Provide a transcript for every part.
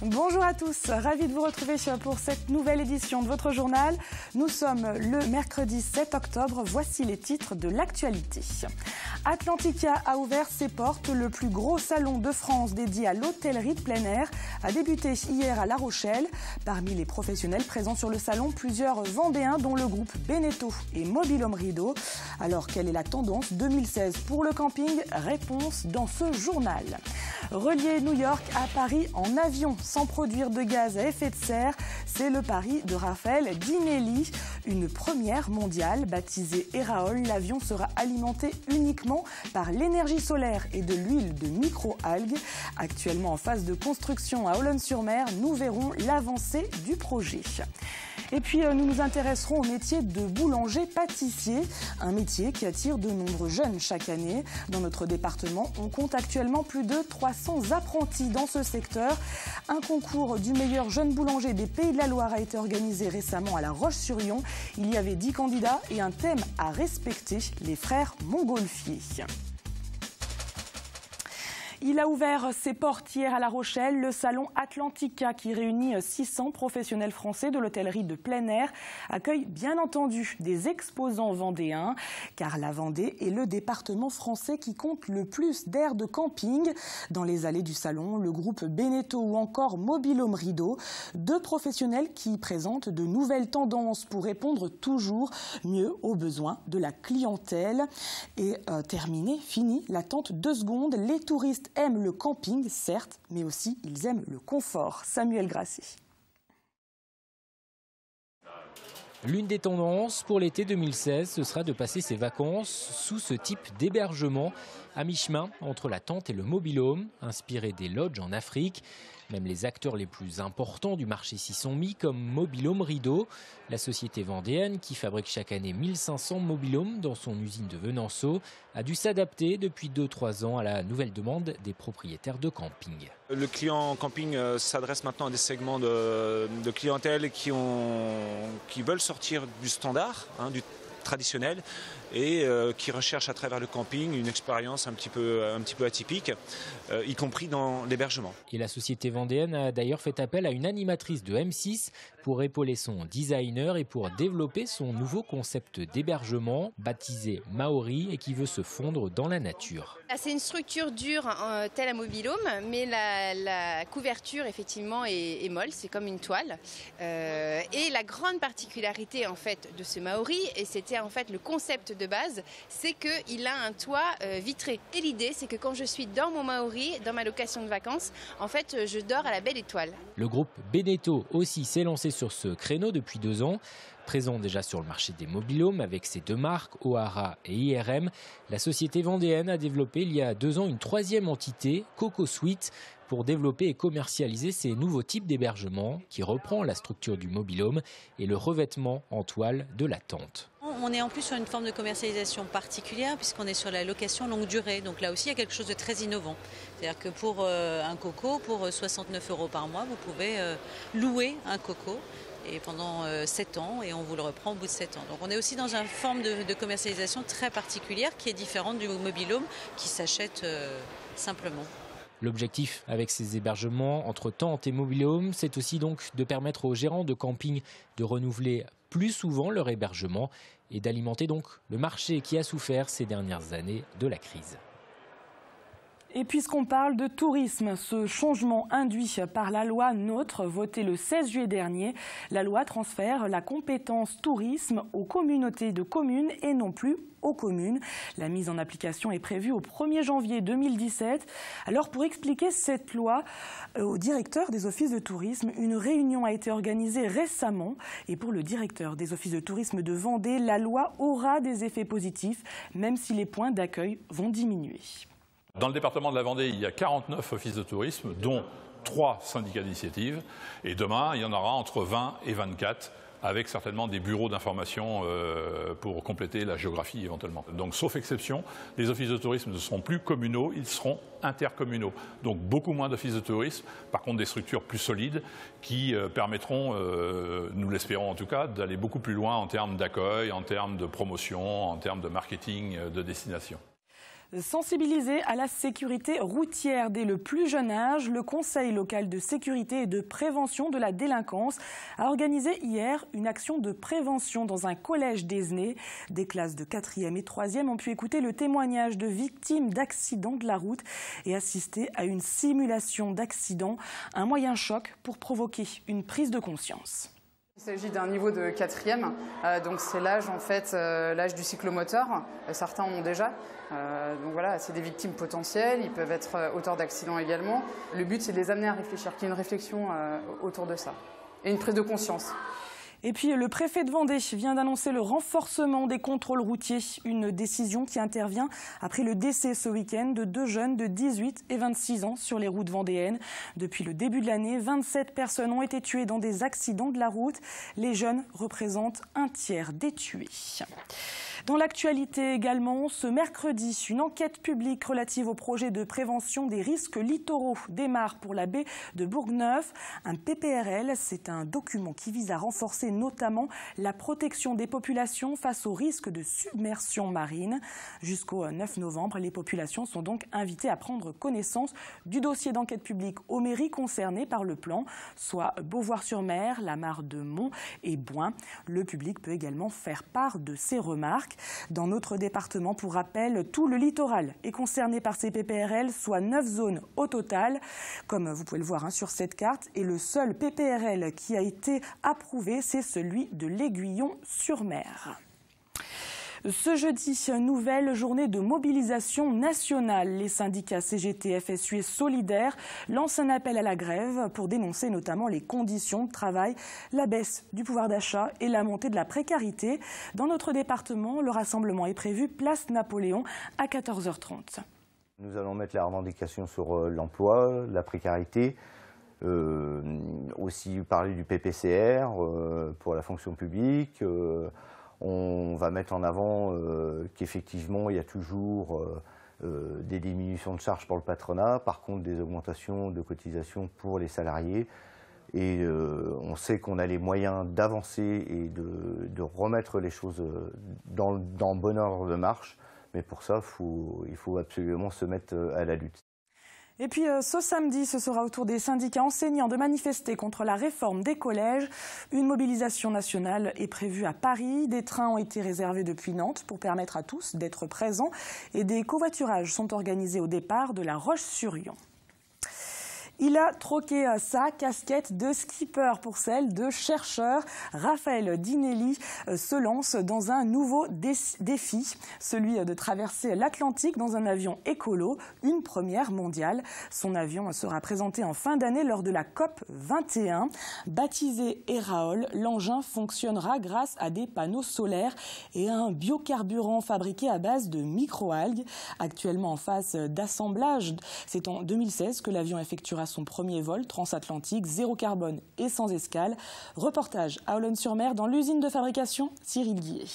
Bonjour à tous, ravi de vous retrouver pour cette nouvelle édition de votre journal. Nous sommes le mercredi 7 octobre, voici les titres de l'actualité. Atlantica a ouvert ses portes, le plus gros salon de France dédié à l'hôtellerie de plein air a débuté hier à La Rochelle. Parmi les professionnels présents sur le salon, plusieurs Vendéens dont le groupe Beneteau et Mobil-Home Rideau. Alors quelle est la tendance 2016 pour le camping? Réponse dans ce journal. Relier New York à Paris en avion sans produire de gaz à effet de serre, c'est le pari de Raphaël Dinelli. Une première mondiale baptisée Eraol, l'avion sera alimenté uniquement par l'énergie solaire et de l'huile de micro-algues. Actuellement en phase de construction à Olonne-sur-Mer, nous verrons l'avancée du projet. Et puis nous nous intéresserons au métier de boulanger-pâtissier, un métier qui attire de nombreux jeunes chaque année. Dans notre département, on compte actuellement plus de 300 apprentis dans ce secteur. Un concours du meilleur jeune boulanger des Pays de la Loire a été organisé récemment à La Roche-sur-Yon. Il y avait 10 candidats et un thème à respecter, les frères Montgolfier. Il a ouvert ses portes hier à La Rochelle, le salon Atlantica qui réunit 600 professionnels français de l'hôtellerie de plein air accueille bien entendu des exposants vendéens car la Vendée est le département français qui compte le plus d'aires de camping. Dans les allées du salon, le groupe Beneteau ou encore Mobil-Home Rideau, deux professionnels qui présentent de nouvelles tendances pour répondre toujours mieux aux besoins de la clientèle. Et fini l'attente 2 secondes, les touristes aiment le camping, certes, mais aussi ils aiment le confort. Samuel Grasset. L'une des tendances pour l'été 2016, ce sera de passer ses vacances sous ce type d'hébergement, à mi-chemin entre la tente et le mobil-home, inspiré des lodges en Afrique. Même les acteurs les plus importants du marché s'y sont mis, comme Mobil-Home Rideau, la société vendéenne qui fabrique chaque année 1500 mobil-homes dans son usine de Venanceau, a dû s'adapter depuis 2-3 ans à la nouvelle demande des propriétaires de camping. Le client camping s'adresse maintenant à des segments de clientèle qui veulent sortir du standard, du traditionnel, et qui recherchent à travers le camping une expérience un petit peu atypique, y compris dans l'hébergement. Et la société vendéenne a d'ailleurs fait appel à une animatrice de M6 pour épauler son designer et pour développer son nouveau concept d'hébergement baptisé Maori et qui veut se fondre dans la nature. C'est une structure dure telle à mobil-home, mais la couverture effectivement est molle, c'est comme une toile. Et la grande particularité en fait de ce Maori, et c'était en fait le concept de base, c'est qu'il a un toit vitré. Et l'idée, c'est que quand je suis dans mon Maori, dans ma location de vacances, en fait, je dors à la belle étoile. Le groupe Beneteau aussi s'est lancé sur ce créneau depuis 2 ans. Présent déjà sur le marché des mobil-homes avec ses 2 marques, O'Hara et IRM, la société vendéenne a développé il y a 2 ans une 3e entité, Coco Suite, pour développer et commercialiser ces nouveaux types d'hébergement qui reprend la structure du mobil-home et le revêtement en toile de la tente. On est en plus sur une forme de commercialisation particulière puisqu'on est sur la location longue durée. Donc là aussi, il y a quelque chose de très innovant. C'est-à-dire que pour un coco, pour 69 € par mois, vous pouvez louer un coco et pendant 7 ans et on vous le reprend au bout de 7 ans. Donc on est aussi dans une forme de commercialisation très particulière qui est différente du mobil-home qui s'achète simplement. L'objectif avec ces hébergements entre tente et mobil-home, c'est aussi donc de permettre aux gérants de camping de renouveler plus souvent leur hébergement et d'alimenter donc le marché qui a souffert ces dernières années de la crise. Et puisqu'on parle de tourisme, ce changement induit par la loi NOTRe, votée le 16 juillet dernier, la loi transfère la compétence tourisme aux communautés de communes et non plus aux communes. La mise en application est prévue au 1er janvier 2017. Alors pour expliquer cette loi au directeur des offices de tourisme, une réunion a été organisée récemment. Et pour le directeur des offices de tourisme de Vendée, la loi aura des effets positifs, même si les points d'accueil vont diminuer. Dans le département de la Vendée, il y a 49 offices de tourisme, dont 3 syndicats d'initiative. Et demain, il y en aura entre 20 et 24, avec certainement des bureaux d'information pour compléter la géographie éventuellement. Donc, sauf exception, les offices de tourisme ne seront plus communaux, ils seront intercommunaux. Donc, beaucoup moins d'offices de tourisme, par contre des structures plus solides qui permettront, nous l'espérons en tout cas, d'aller beaucoup plus loin en termes d'accueil, en termes de promotion, en termes de marketing de destination. Sensibiliser à la sécurité routière dès le plus jeune âge, le Conseil local de sécurité et de prévention de la délinquance a organisé hier une action de prévention dans un collège d'Aizenay. Des classes de 4e et 3e ont pu écouter le témoignage de victimes d'accidents de la route et assister à une simulation d'accident, un moyen choc pour provoquer une prise de conscience. Il s'agit d'un niveau de 4e, donc c'est l'âge en fait, l'âge du cyclomoteur. Certains en ont déjà. Donc voilà, c'est des victimes potentielles, ils peuvent être auteurs d'accidents également. Le but, c'est de les amener à réfléchir, qu'il y ait une réflexion autour de ça et une prise de conscience. Et puis le préfet de Vendée vient d'annoncer le renforcement des contrôles routiers, une décision qui intervient après le décès ce week-end de 2 jeunes de 18 et 26 ans sur les routes vendéennes. Depuis le début de l'année, 27 personnes ont été tuées dans des accidents de la route. Les jeunes représentent un tiers des tués. Dans l'actualité également, ce mercredi, une enquête publique relative au projet de prévention des risques littoraux démarre pour la baie de Bourgneuf. Un PPRL, c'est un document qui vise à renforcer notamment la protection des populations face aux risques de submersion marine. Jusqu'au 9 novembre, les populations sont donc invitées à prendre connaissance du dossier d'enquête publique aux mairies concernées par le plan, soit Beauvoir-sur-Mer, la Mare de Mont et Boin. Le public peut également faire part de ses remarques. Dans notre département, pour rappel, tout le littoral est concerné par ces PPRL, soit 9 zones au total, comme vous pouvez le voir sur cette carte. Et le seul PPRL qui a été approuvé, c'est celui de l'Aiguillon-sur-Mer. Ce jeudi, nouvelle journée de mobilisation nationale. Les syndicats CGT, FSU et Solidaires lancent un appel à la grève pour dénoncer notamment les conditions de travail, la baisse du pouvoir d'achat et la montée de la précarité. Dans notre département, le rassemblement est prévu place Napoléon à 14h30. Nous allons mettre la revendication sur l'emploi, la précarité, aussi parler du PPCR pour la fonction publique. On va mettre en avant qu'effectivement, il y a toujours des diminutions de charges pour le patronat, par contre des augmentations de cotisations pour les salariés. Et on sait qu'on a les moyens d'avancer et de remettre les choses dans bon ordre de marche. Mais pour ça, il faut absolument se mettre à la lutte. Et puis ce samedi, ce sera au tour des syndicats enseignants de manifester contre la réforme des collèges. Une mobilisation nationale est prévue à Paris. Des trains ont été réservés depuis Nantes pour permettre à tous d'être présents. Et des covoiturages sont organisés au départ de La Roche-sur-Yon. Il a troqué sa casquette de skipper pour celle de chercheur. Raphaël Dinelli se lance dans un nouveau défi, celui de traverser l'Atlantique dans un avion écolo, une première mondiale. Son avion sera présenté en fin d'année lors de la COP 21. Baptisé Eraol, l'engin fonctionnera grâce à des panneaux solaires et à un biocarburant fabriqué à base de microalgues. Actuellement en phase d'assemblage, c'est en 2016 que l'avion effectuera son premier vol transatlantique, zéro carbone et sans escale. Reportage à Olonne-sur-Mer dans l'usine de fabrication Cyril Guillet.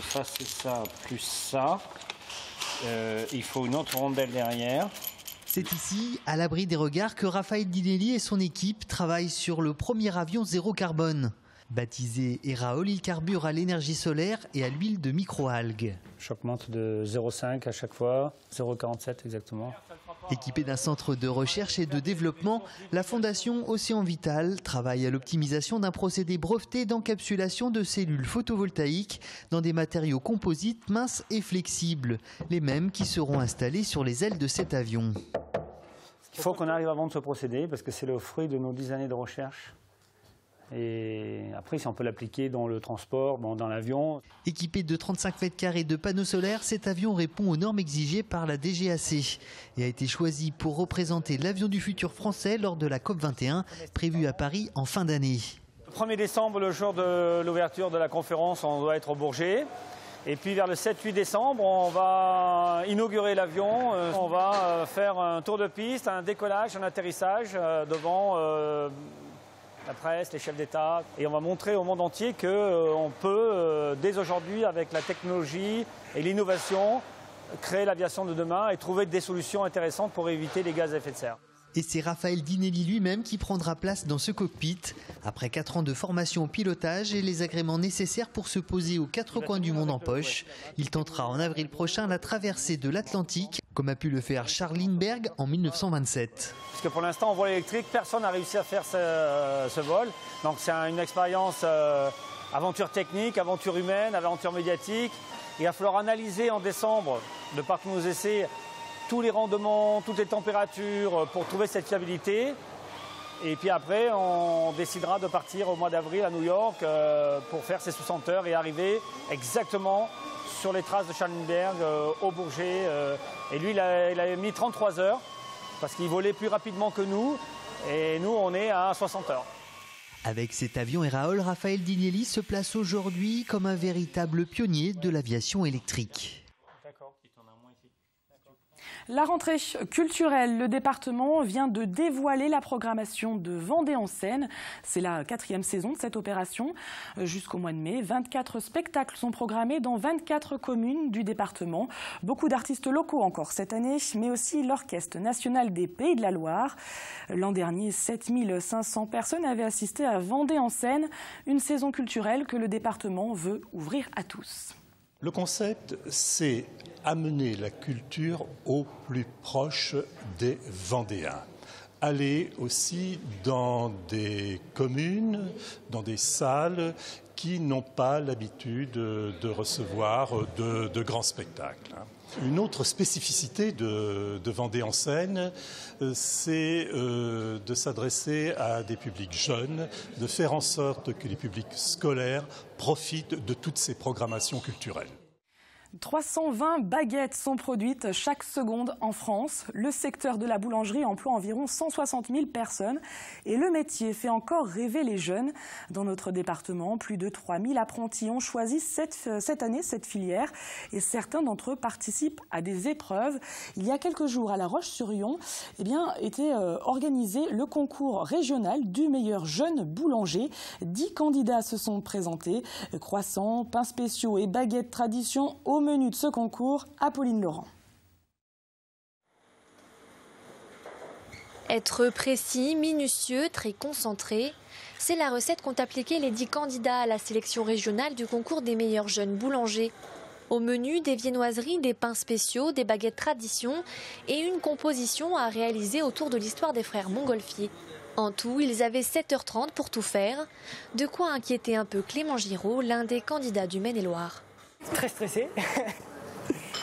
Ça c'est ça plus ça. Il faut une autre rondelle derrière. C'est ici, à l'abri des regards, que Raphaël Dinelli et son équipe travaillent sur le premier avion zéro carbone. Baptisé Eraol, il carbure à l'énergie solaire et à l'huile de microalgues. J'augmente de 0,5 à chaque fois, 0,47 exactement. Équipée d'un centre de recherche et de développement, la Fondation Océan Vital travaille à l'optimisation d'un procédé breveté d'encapsulation de cellules photovoltaïques dans des matériaux composites minces et flexibles, les mêmes qui seront installés sur les ailes de cet avion. Il faut qu'on arrive à vendre ce procédé parce que c'est le fruit de nos 10 années de recherche. Et après, si on peut l'appliquer dans le transport, dans l'avion. Équipé de 35 mètres carrés de panneaux solaires, cet avion répond aux normes exigées par la DGAC et a été choisi pour représenter l'avion du futur français lors de la COP 21, prévue à Paris en fin d'année. Le 1er décembre, le jour de l'ouverture de la conférence, on doit être au Bourget. Et puis vers le 7-8 décembre, on va inaugurer l'avion. On va faire un tour de piste, un décollage, un atterrissage devant la presse, les chefs d'État. Et on va montrer au monde entier qu'on peut, dès aujourd'hui, avec la technologie et l'innovation, créer l'aviation de demain et trouver des solutions intéressantes pour éviter les gaz à effet de serre. Et c'est Raphaël Dinelli lui-même qui prendra place dans ce cockpit. Après 4 ans de formation au pilotage et les agréments nécessaires pour se poser aux 4 coins du monde en poche, il tentera en avril prochain la traversée de l'Atlantique, comme a pu le faire Charles Lindbergh en 1927. Parce que pour l'instant, en vol électrique, personne n'a réussi à faire ce vol. Donc c'est une expérience aventure technique, aventure humaine, aventure médiatique. Il va falloir analyser en décembre, de par tous nos essais, tous les rendements, toutes les températures pour trouver cette fiabilité. Et puis après, on décidera de partir au mois d'avril à New York pour faire ces 60 heures et arriver exactement sur les traces de Charles Lindbergh au Bourget. Et lui, il a mis 33 heures parce qu'il volait plus rapidement que nous. Et nous, on est à 60 heures. Avec cet avion Eraol, Raphaël Dinelli se place aujourd'hui comme un véritable pionnier de l'aviation électrique. La rentrée culturelle, le département vient de dévoiler la programmation de Vendée en scène. C'est la 4e saison de cette opération. Jusqu'au mois de mai, 24 spectacles sont programmés dans 24 communes du département. Beaucoup d'artistes locaux encore cette année, mais aussi l'Orchestre national des Pays de la Loire. L'an dernier, 7500 personnes avaient assisté à Vendée en scène, une saison culturelle que le département veut ouvrir à tous. Le concept, c'est amener la culture au plus proche des Vendéens. Aller aussi dans des communes, dans des salles qui n'ont pas l'habitude de recevoir de grands spectacles. Une autre spécificité de Vendée en scène, c'est de s'adresser à des publics jeunes, de faire en sorte que les publics scolaires profitent de toutes ces programmations culturelles. 320 baguettes sont produites chaque seconde en France. Le secteur de la boulangerie emploie environ 160 000 personnes et le métier fait encore rêver les jeunes. Dans notre département, plus de 3 000 apprentis ont choisi cette année cette filière et certains d'entre eux participent à des épreuves. Il y a quelques jours à La Roche-sur-Yon, était organisé le concours régional du meilleur jeune boulanger. 10 candidats se sont présentés. Croissants, pains spéciaux et baguettes tradition au menu de ce concours, Apolline Laurent. Être précis, minutieux, très concentré, c'est la recette qu'ont appliquée les 10 candidats à la sélection régionale du concours des meilleurs jeunes boulangers. Au menu, des viennoiseries, des pains spéciaux, des baguettes tradition et une composition à réaliser autour de l'histoire des frères Montgolfier. En tout, ils avaient 7h30 pour tout faire, de quoi inquiéter un peu Clément Giraud, l'un des candidats du Maine-et-Loire. Très stressé.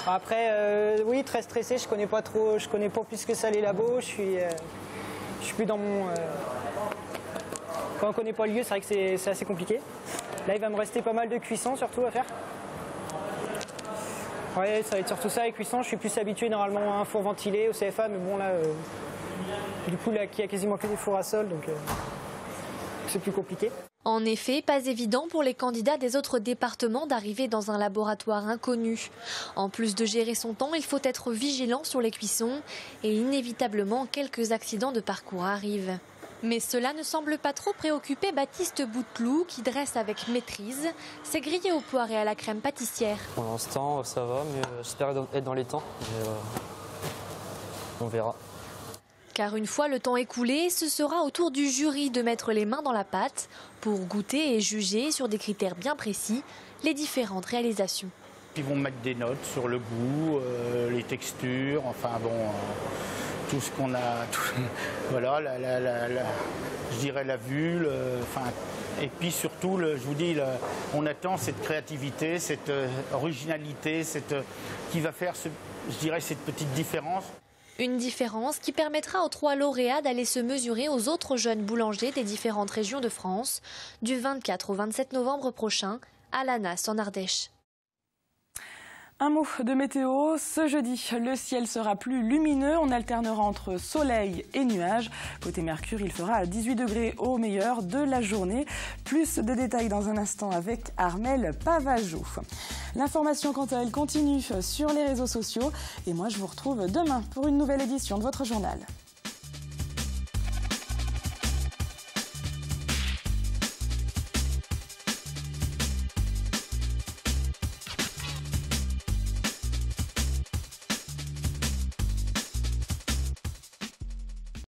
Après, oui, très stressé. Je connais pas plus que ça les labos. Je suis plus dans mon. Quand on connaît pas le lieu, c'est vrai que c'est assez compliqué. Là, il va me rester pas mal de cuisson surtout à faire. Ouais, ça va être surtout ça, les cuissons. Je suis plus habitué normalement à un four ventilé au CFA, mais bon là, du coup là, il y a quasiment que des fours à sol, donc c'est plus compliqué. En effet, pas évident pour les candidats des autres départements d'arriver dans un laboratoire inconnu. En plus de gérer son temps, il faut être vigilant sur les cuissons et inévitablement quelques accidents de parcours arrivent. Mais cela ne semble pas trop préoccuper Baptiste Bouteloup qui dresse avec maîtrise ses grillés aux poires et à la crème pâtissière. Pour l'instant, ça va, mais j'espère être dans les temps. Mais, on verra. Car une fois le temps écoulé, ce sera au tour du jury de mettre les mains dans la pâte pour goûter et juger sur des critères bien précis les différentes réalisations. Ils vont mettre des notes sur le goût, les textures, enfin bon, tout ce qu'on a, voilà, je dirais la vue, et puis surtout, je vous dis, on attend cette créativité, cette originalité, qui va faire, je dirais, cette petite différence. Une différence qui permettra aux 3 lauréats d'aller se mesurer aux autres jeunes boulangers des différentes régions de France du 24 au 27 novembre prochain à Lannas en Ardèche. Un mot de météo, ce jeudi, le ciel sera plus lumineux, on alternera entre soleil et nuages. Côté Mercure, il fera 18 degrés au meilleur de la journée. Plus de détails dans un instant avec Armelle Pavageau. L'information, quant à elle, continue sur les réseaux sociaux. Et moi, je vous retrouve demain pour une nouvelle édition de votre journal.